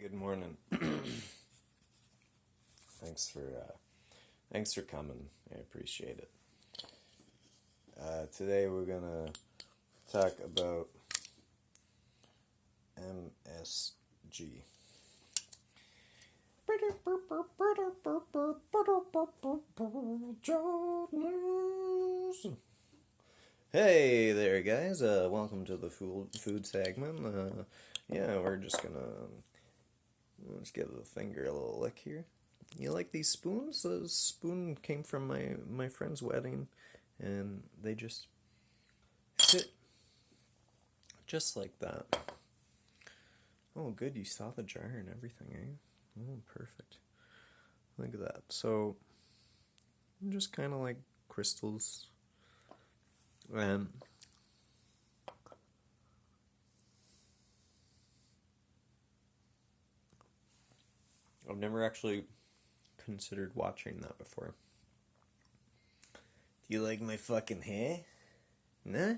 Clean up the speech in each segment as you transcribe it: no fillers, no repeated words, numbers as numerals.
Good morning. Thanks for coming. I appreciate it. Today we're gonna talk about MSG. Hey there, guys. Welcome to the food segment. We're just gonna let's give the finger a little lick here. You like these spoons? The spoon came from my friend's wedding, and they just fit just like that. Oh, good. You saw the jar and everything, eh? Oh, perfect. Look at that. So, just kind of like crystals. And I've never actually considered watching that before. Do you like my fucking hair? Nah?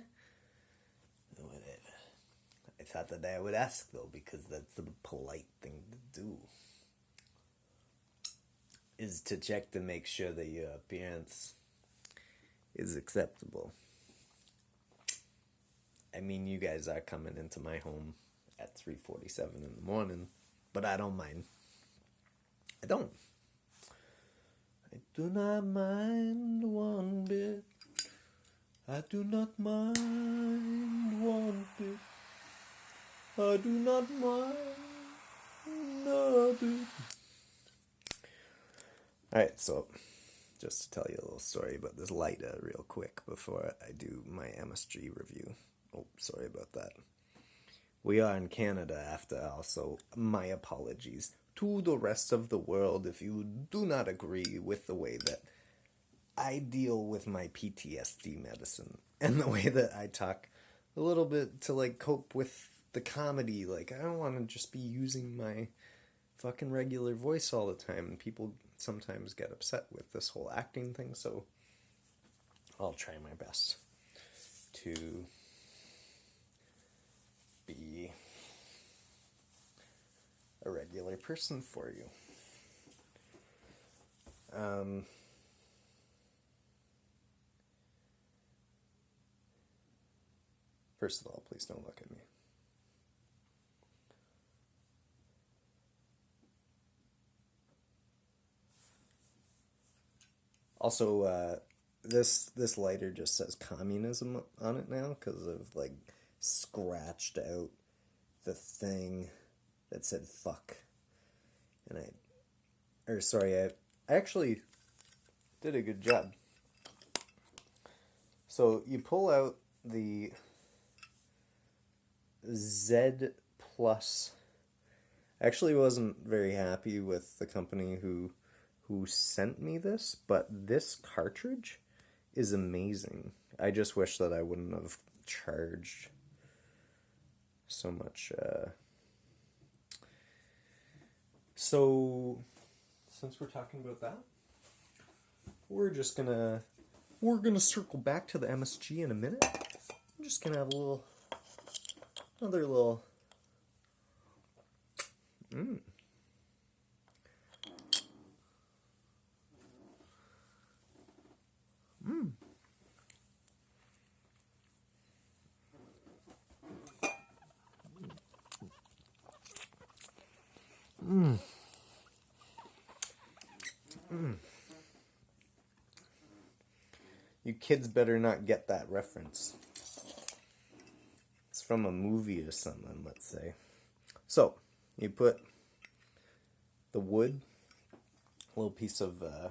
Whatever. I thought that I would ask, though, because that's the polite thing to do. Is to check to make sure that your appearance is acceptable. I mean, you guys are coming into my home at 3:47 in the morning, but I don't mind. I don't. I do not mind one bit. I do not mind one bit. I do not mind a bit. Alright, so just to tell you a little story about this lighter real quick before I do my MSG review. Oh, sorry about that. We are in Canada after all, so my apologies to the rest of the world if you do not agree with the way that I deal with my PTSD medicine and the way that I talk a little bit to like cope with the comedy. Like, I don't want to just be using my fucking regular voice all the time, and people sometimes get upset with this whole acting thing, so I'll try my best to be a regular person for you. First of all, please don't look at me. Also, this lighter just says communism on it now because of like scratched out the thing that said fuck. And I actually did a good job. So you pull out the Z Plus. I actually wasn't very happy with the company who sent me this, but this cartridge is amazing. I just wish that I wouldn't have charged so much. So, since we're talking about that, we're gonna circle back to the MSG in a minute. I'm just gonna have another little. You kids better not get that reference. It's from a movie or something, let's say. So, you put the wood, a little piece of, I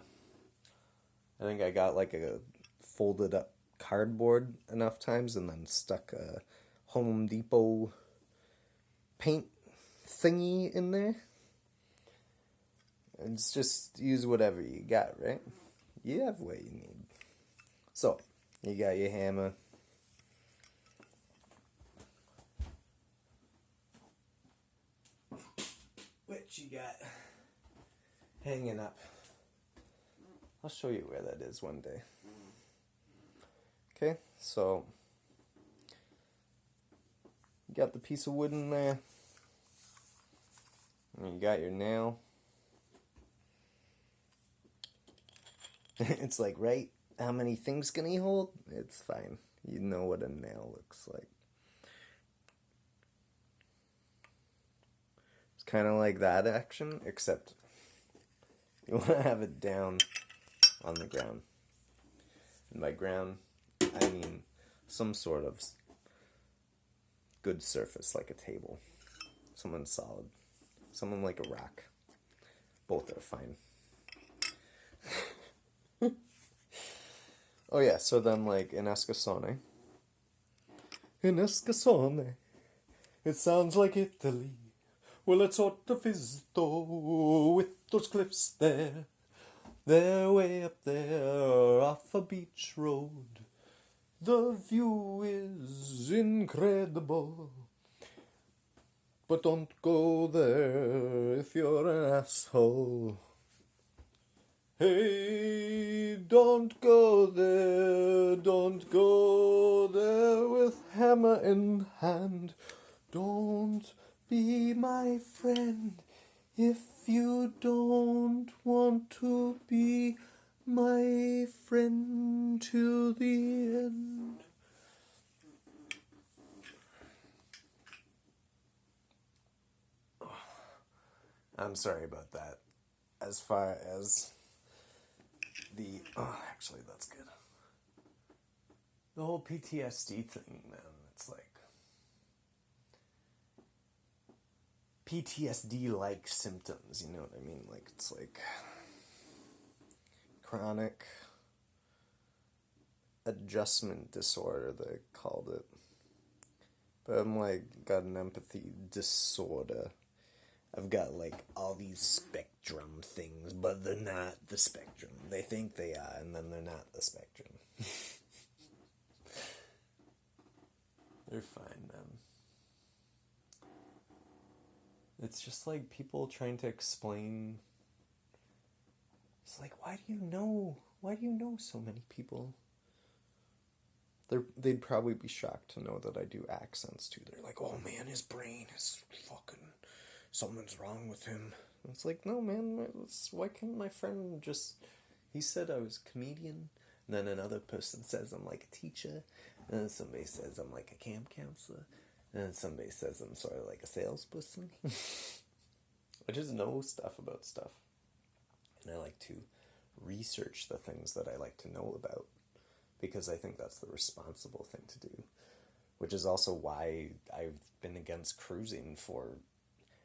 think I got like a folded up cardboard enough times and then stuck a Home Depot paint thingy in there. And it's just use whatever you got, right? You have what you need. So, you got your hammer. Which you got hanging up. I'll show you where that is one day. Okay, so you got the piece of wood in there. You got your nail. It's like, right? How many things can he hold? It's fine. You know what a nail looks like. It's kind of like that action, except you want to have it down on the ground. And by ground, I mean some sort of good surface, like a table. Someone solid. Someone like a rock. Both are fine. Oh yeah, so then like in Escasone. In Escasone, it sounds like Italy. Well, it's sort of is though, with those cliffs there. They're way up there off a beach road. The view is incredible. But don't go there if you're an asshole. Hey, don't go there with hammer in hand. Don't be my friend if you don't want to be my friend till the end. I'm sorry about that. As far as actually that's good. The whole PTSD thing, man, it's like PTSD-like symptoms, you know what I mean? Like, it's like chronic adjustment disorder, they called it. But I'm like, got an empathy disorder. I've got like all these spectrum things, but they're not the spectrum. They think they are, and then they're not the spectrum. They're fine, man. It's just like people trying to explain. It's like, why do you know so many people? They'd probably be shocked to know that I do accents too. They're like, oh man, his brain is fucking, something's wrong with him. It's like, no man, why can't my friend just, he said I was a comedian, and then another person says I'm like a teacher, and then somebody says I'm like a camp counselor, and then somebody says I'm sort of like a salesperson. I just know stuff about stuff, and I like to research the things that I like to know about, because I think that's the responsible thing to do, which is also why I've been against cruising for.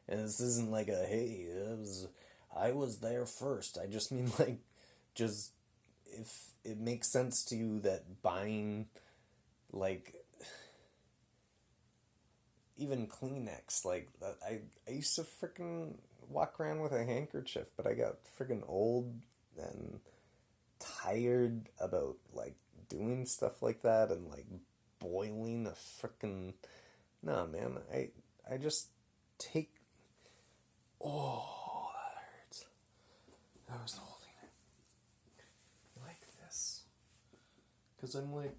And this isn't like a, hey, I was there first. I just mean like, just if it makes sense to you that buying like even Kleenex, like I used to freaking walk around with a handkerchief, but I got freaking old and tired about like doing stuff like that and like boiling a freaking, nah man, I just take. Oh, that hurts. I was holding it like this. Because I'm like...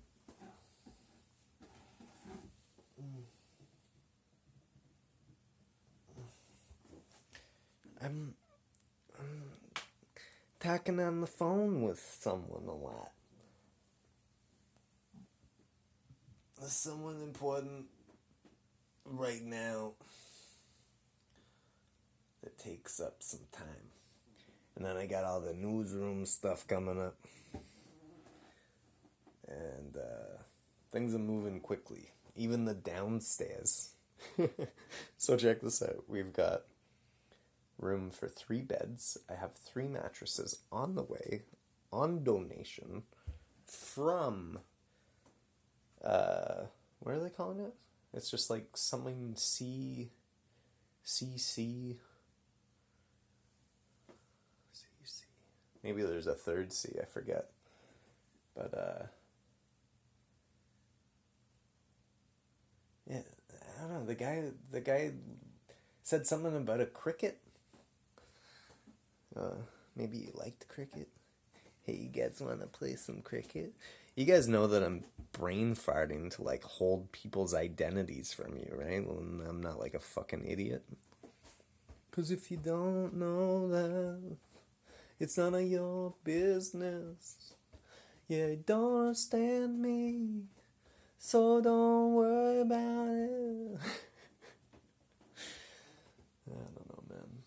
I'm talking on the phone with someone a lot. There's someone important right now that takes up some time. And then I got all the newsroom stuff coming up. And things are moving quickly. Even the downstairs. So check this out. We've got room for 3 beds. I have 3 mattresses on the way, on donation, from, what are they calling it? It's just like something CC. Maybe there's a third C, I forget. But, yeah, I don't know, the guy said something about a cricket. Maybe you liked cricket. Hey, you guys want to play some cricket? You guys know that I'm brain farting to, like, hold people's identities from you, right? Well, I'm not like a fucking idiot. 'Cause if you don't know that, it's none of your business. Yeah, you don't understand me, so don't worry about it. I don't know, man.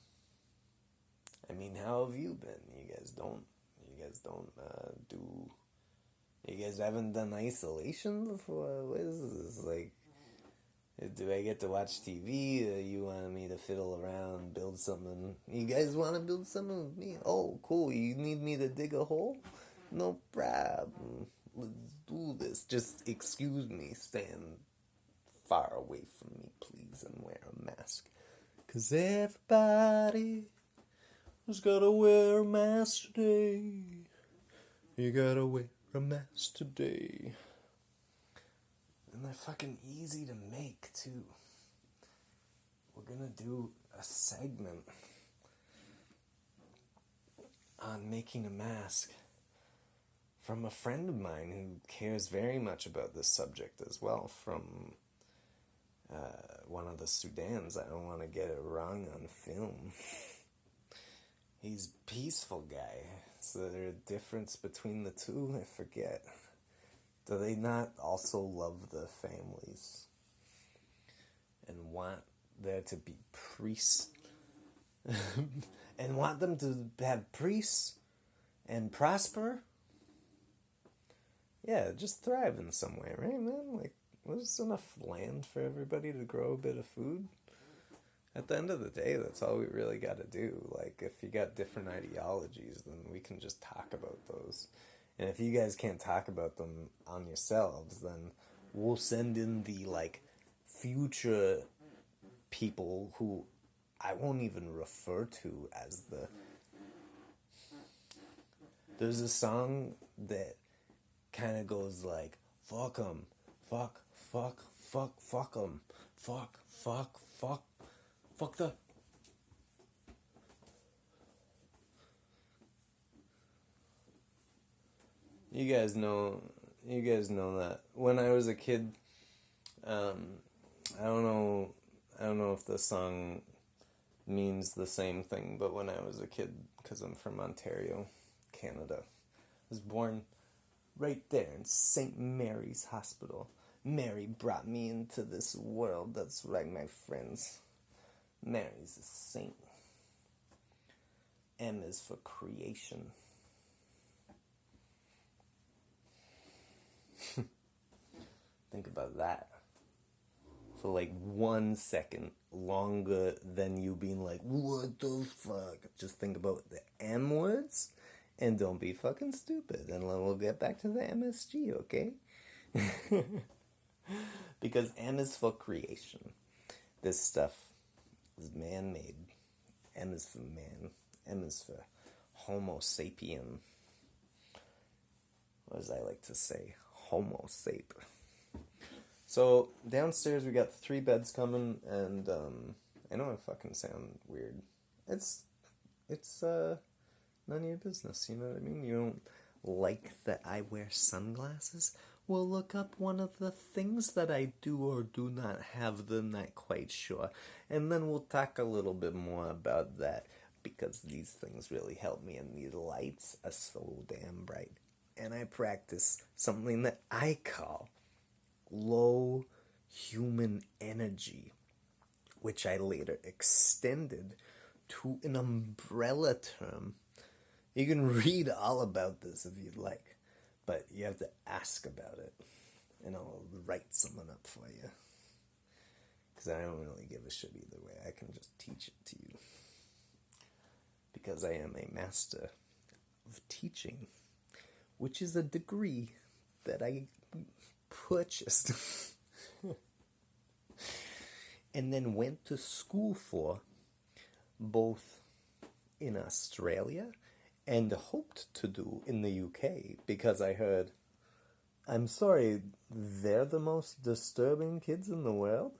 I mean, how have you been? You guys don't do... You guys haven't done isolation before? What is this? Like, do I get to watch TV? You want me to fiddle around, build something? You guys want to build something with me? Oh, cool. You need me to dig a hole? No problem. Let's do this. Just excuse me. Stand far away from me, please, and wear a mask. 'Cause everybody has gotta wear a mask today. You gotta wear a mask today. And they're fucking easy to make, too. We're gonna do a segment on making a mask from a friend of mine who cares very much about this subject as well, from one of the Sudans. I don't want to get it wrong on film. He's a peaceful guy. Is there a difference between the two? I forget. Do they not also love the families and want there to be priests and want them to have priests and prosper? Yeah, just thrive in some way, right, man? Like, there's enough land for everybody to grow a bit of food. At the end of the day, that's all we really got to do. Like, if you got different ideologies, then we can just talk about those. And if you guys can't talk about them on yourselves, then we'll send in the, like, future people who I won't even refer to as the... There's a song that kind of goes like, fuck 'em, fuck, fuck, fuck, fuck 'em, fuck, fuck, fuck, fuck the... You guys know that. When I was a kid, I don't know if the song means the same thing, but when I was a kid, because I'm from Ontario, Canada, I was born right there in St. Mary's Hospital. Mary brought me into this world. That's right, my friends. Mary's a saint. M is for creation. Think about that. For like 1 second longer than you being like, what the fuck? Just think about the M words and don't be fucking stupid. And then we'll get back to the MSG, okay? Because M is for creation. This stuff is man-made. M is for man. M is for Homo sapien. Or as I like to say, Homo sape. So downstairs we got 3 beds coming, and I know I fucking sound weird. It's none of your business, you know what I mean? You don't like that I wear sunglasses? Well, look up one of the things that I do or do not have, I'm not quite sure. And then we'll talk a little bit more about that, because these things really help me, and these lights are so damn bright. And I practice something that I call low human energy, which I later extended to an umbrella term. You can read all about this if you'd like, but you have to ask about it, and I'll write someone up for you, because I don't really give a shit either way. I can just teach it to you, because I am a master of teaching, which is a degree that I purchased and then went to school for, both in Australia and hoped to do in the UK, because I heard, I'm sorry, they're the most disturbing kids in the world?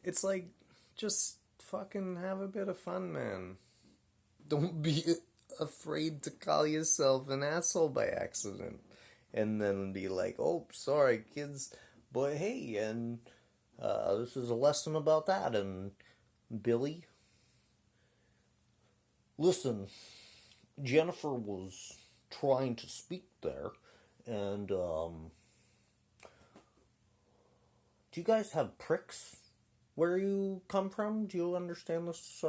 It's like, just fucking have a bit of fun, man. Don't be afraid to call yourself an asshole by accident. And then be like, oh, sorry, kids, but hey, and this is a lesson about that, and Billy, Listen, Jennifer was trying to speak there, and, do you guys have pricks where you come from? Do you understand this,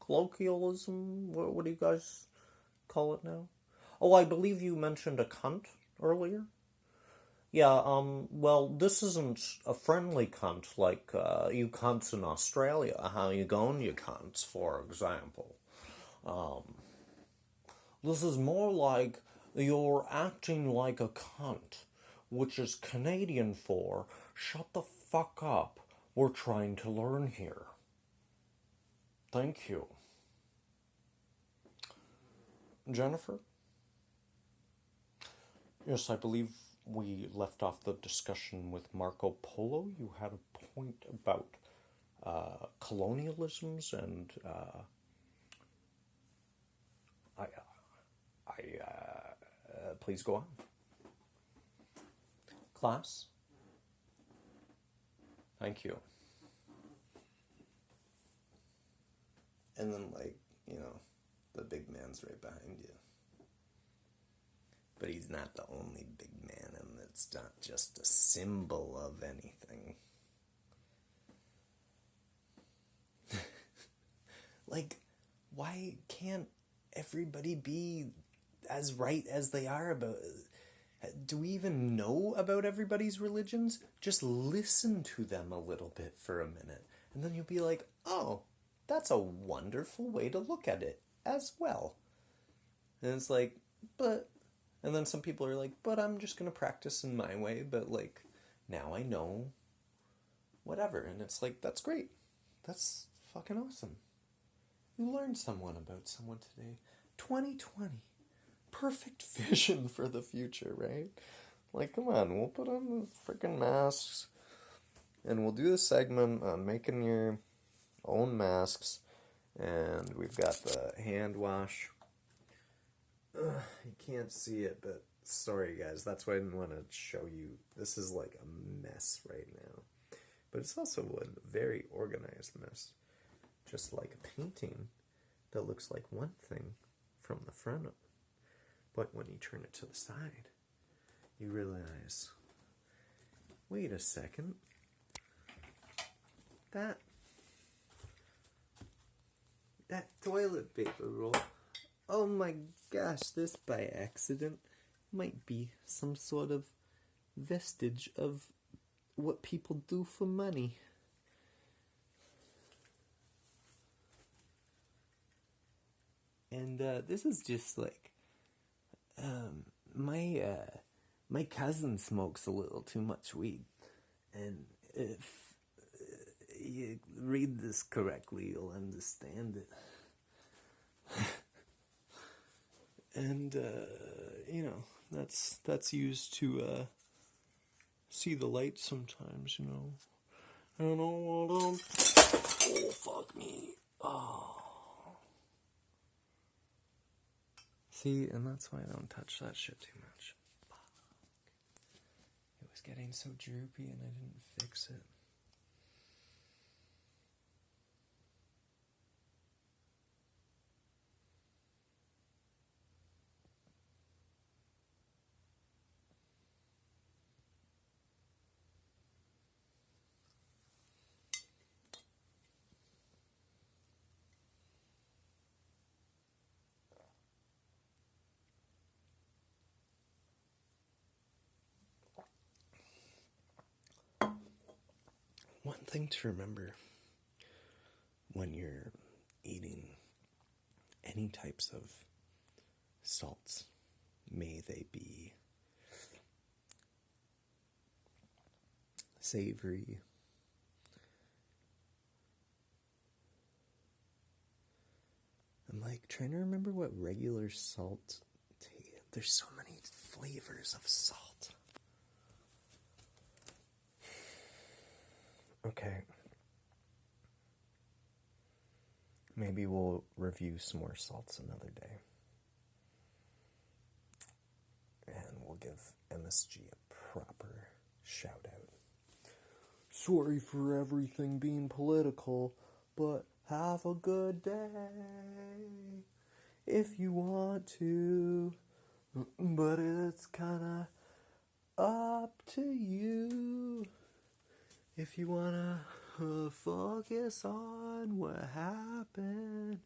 colloquialism? What do you guys call it now? Oh, I believe you mentioned a cunt earlier. Yeah, well, this isn't a friendly cunt like you cunts in Australia. How you going, you cunts, for example. This is more like you're acting like a cunt, which is Canadian for shut the fuck up. We're trying to learn here. Thank you. Jennifer? Yes, I believe we left off the discussion with Marco Polo. You had a point about colonialisms, and please go on. Class? Thank you. And then, the big man's right behind you. But he's not the only big man, and it's not just a symbol of anything. Why can't everybody be as right as they are about... Do we even know about everybody's religions? Just listen to them a little bit for a minute, and then you'll be like, oh, that's a wonderful way to look at it as well. And it's like, but... And then some people are like, but I'm just going to practice in my way, but now I know whatever. And it's like, that's great. That's fucking awesome. You learned someone about someone today. 2020. Perfect vision for the future, right? Come on, we'll put on the freaking masks, and we'll do a segment on making your own masks, and we've got the hand wash. You can't see it, but sorry guys, that's why I didn't want to show you. This is a mess right now, but it's also a very organized mess, just like a painting that looks like one thing from the front, but when you turn it to the side, you realize, wait a second, that toilet paper roll, oh my gosh, this by accident might be some sort of vestige of what people do for money. And this is just my cousin smokes a little too much weed, and if you read this correctly, you'll understand it. And that's used to see the light sometimes. I don't know. Oh, fuck me. Oh. See, and that's why I don't touch that shit too much. Fuck. It was getting so droopy and I didn't fix it. One thing to remember when you're eating any types of salts, may they be savory, I'm trying to remember what regular salt there's so many flavors of salt. Okay. Maybe we'll review some more salts another day. And we'll give MSG a proper shout out. Sorry for everything being political, but have a good day. if you want to, but it's kinda up to you. If you wanna focus on what happened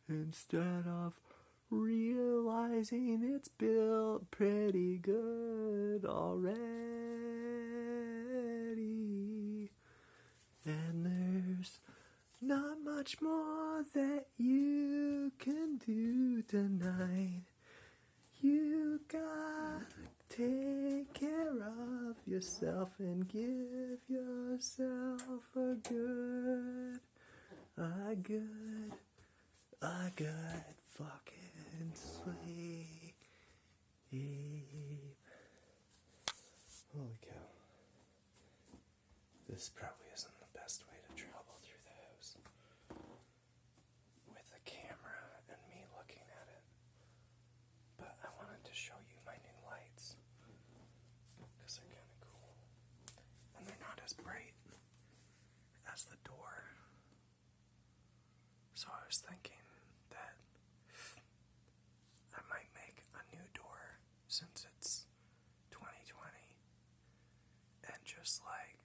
instead of realizing it's built pretty good already, and there's not much more that you can do tonight. You gotta take care of yourself and give yourself a good fucking sleep. Holy cow. This probably isn't the best way to travel through the house with a camera and me looking at it. But I wanted to show you my new lights because they're kind of cool. And they're not as bright as the door. So I was thinking that I might make a new door since it's 2020 and just like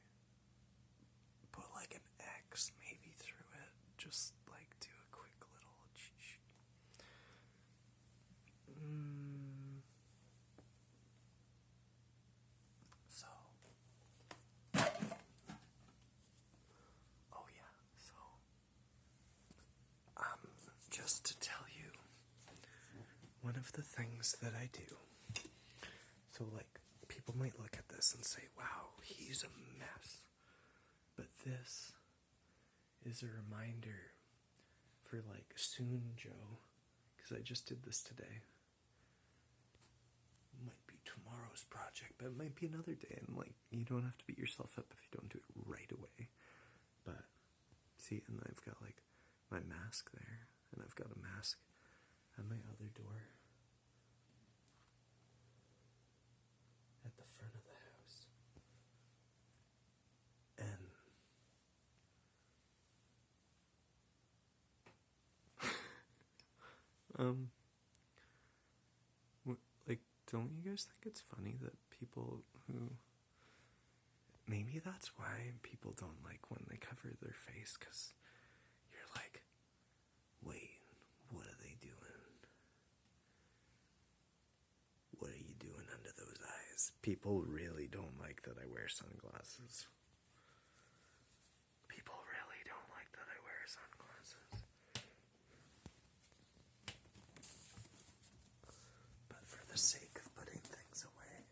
put like an X maybe through it. Just like do a quick little So, oh yeah, so, just to tell you, one of the things that I do, so like, people might look at this and say, wow, he's a mess, but this is a reminder for like soon Joe, because I just did this today. Might be tomorrow's project, but it might be another day, and like, you don't have to beat yourself up if you don't do it right away. But see, and I've got like my mask there, and I've got a mask at my other door at the front of the house. And like, don't you guys think it's funny that people who, maybe that's why people don't like when they cover their face, because you're like, wait, what are they doing? What are you doing under those eyes? People really don't like that I wear sunglasses. People really don't like that I wear sunglasses. But for the sake of putting things away,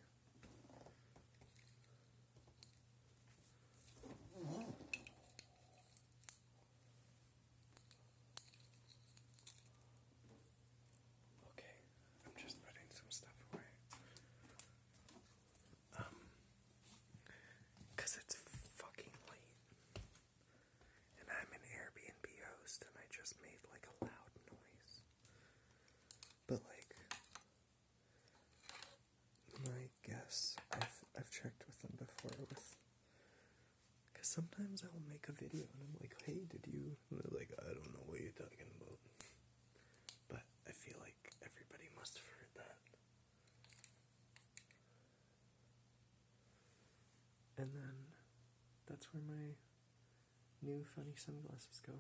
okay, I'm just putting some stuff away. Because it's fucking late. And I'm an Airbnb host, and I just made like a loud noise. But like, my guests, I've checked with them before with, because sometimes I'll make a video and I'm like, hey, did you, and they're like, I don't know what you're talking about. But I feel like everybody must have heard that. And then that's where my new funny sunglasses go.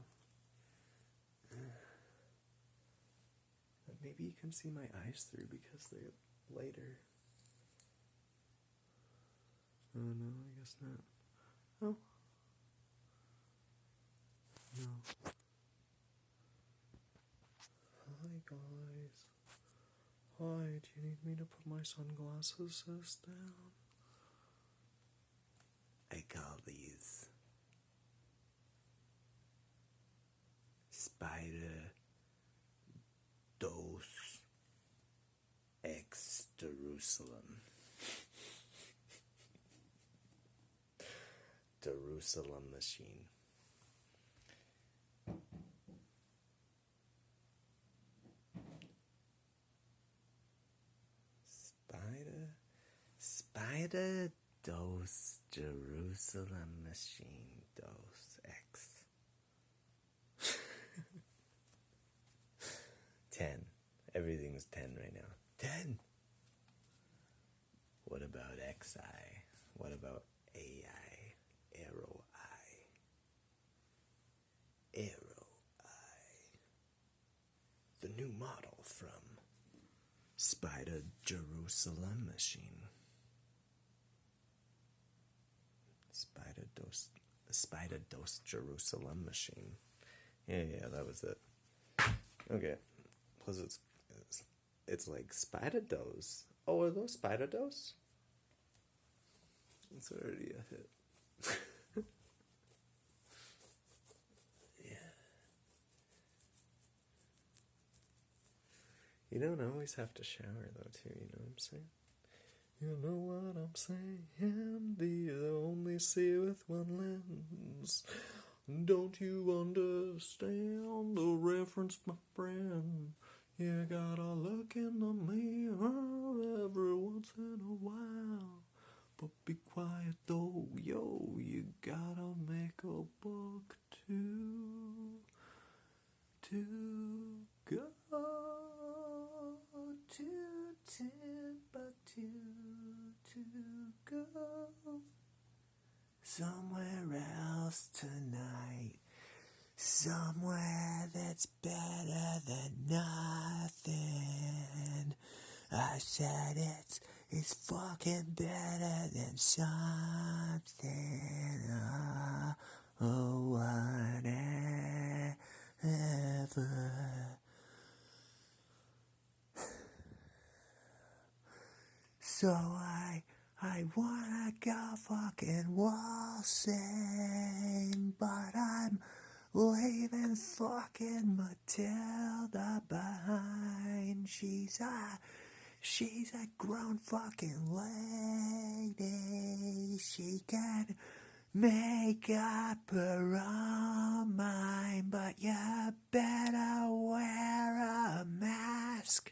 But maybe you can see my eyes through because they're lighter. Oh no, I guess not. Oh. No. Hi guys. Hi, do you need me to put my sunglasses down? I call these Spider Dose X Jerusalem. Jerusalem machine. Spider Dose Jerusalem machine Dose X. 10. XI? What about AI? Arrow I. Arrow I. The new model from Spider Jerusalem machine. Spider Dose Jerusalem machine. Yeah, that was it. Okay. Plus it's like Spider Dose. Oh, are those Spider Dose? It's already a hit. Yeah. You don't always have to shower though, too, you know what I'm saying? You know what I'm saying? The only see with one lens. Don't you understand the reference, my friend? You gotta look in the mirror every once in a while. But be quiet though, yo, you gotta make a buck too. To go to Timbuktu, to go somewhere else tonight, somewhere that's better than nothing. I said it's fucking better than something. Oh, whatever. So I wanna go fucking waltzing, but I'm leaving fucking Matilda behind. She's a grown fucking lady. She can make up her own mind, but you better wear a mask.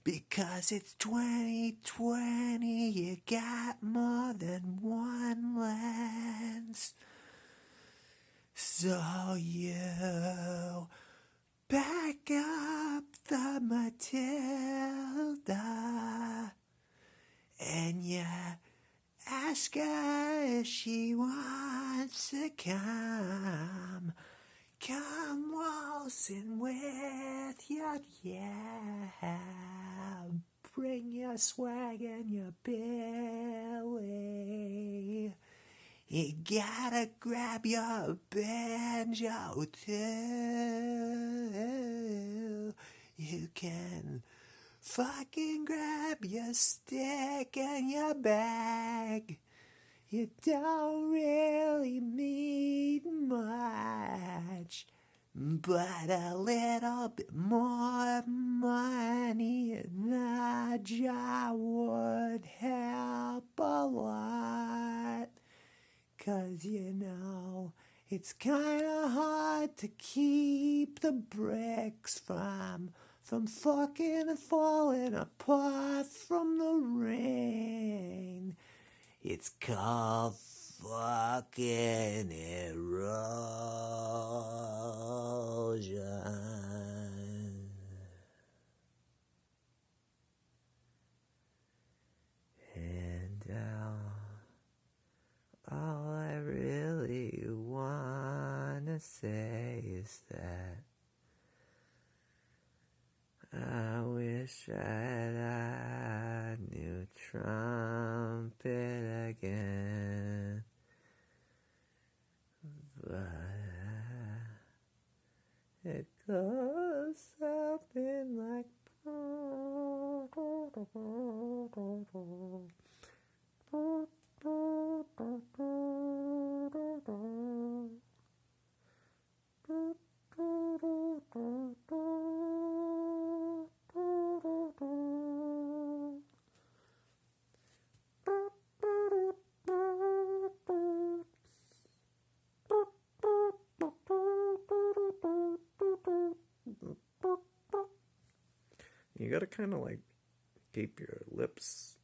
Because it's 2020, you got more than one lens. So you back up the Matilda and you ask her if she wants to come waltzing with you, yeah. Bring your swag and your belly. You gotta grab your banjo too. You can fucking grab your stick and your bag. You don't really need much, but a little bit more money in the jar would help a lot. 'Cause you know, it's kinda hard to keep the bricks from fucking falling apart from the rain. It's called fucking erosion. And all I really wanna say is that I wish that I knew trumpet again, but it goes something like you gotta kind of like keep your lips.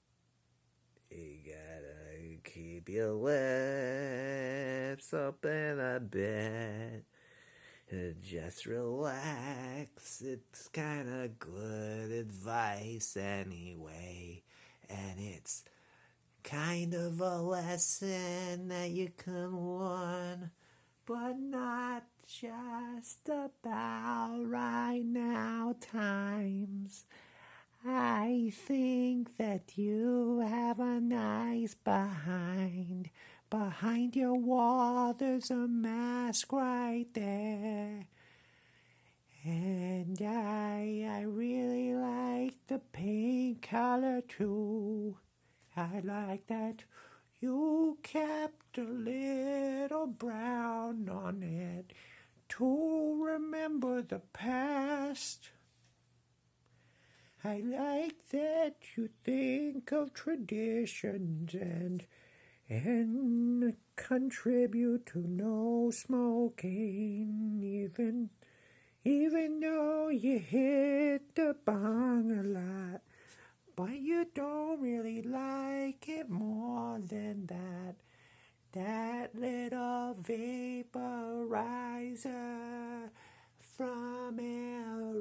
You gotta keep your lips open a bit. Just relax. It's kind of good advice anyway. And it's kind of a lesson that you can learn, but not just about right now times. I think that you have a nice behind. Behind your wall, there's a mask right there. And I really like the pink color too. I like that you kept a little brown on it to remember the past. I like that you think of traditions and contribute to no smoking, even though you hit the bong a lot. But you don't really like it more than that. That little vaporizer from a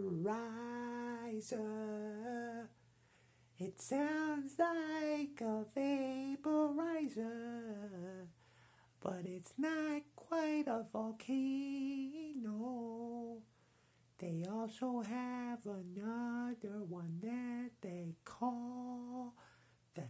riser. It sounds like a vaporizer, but it's not quite a volcano. They also have another one that they call the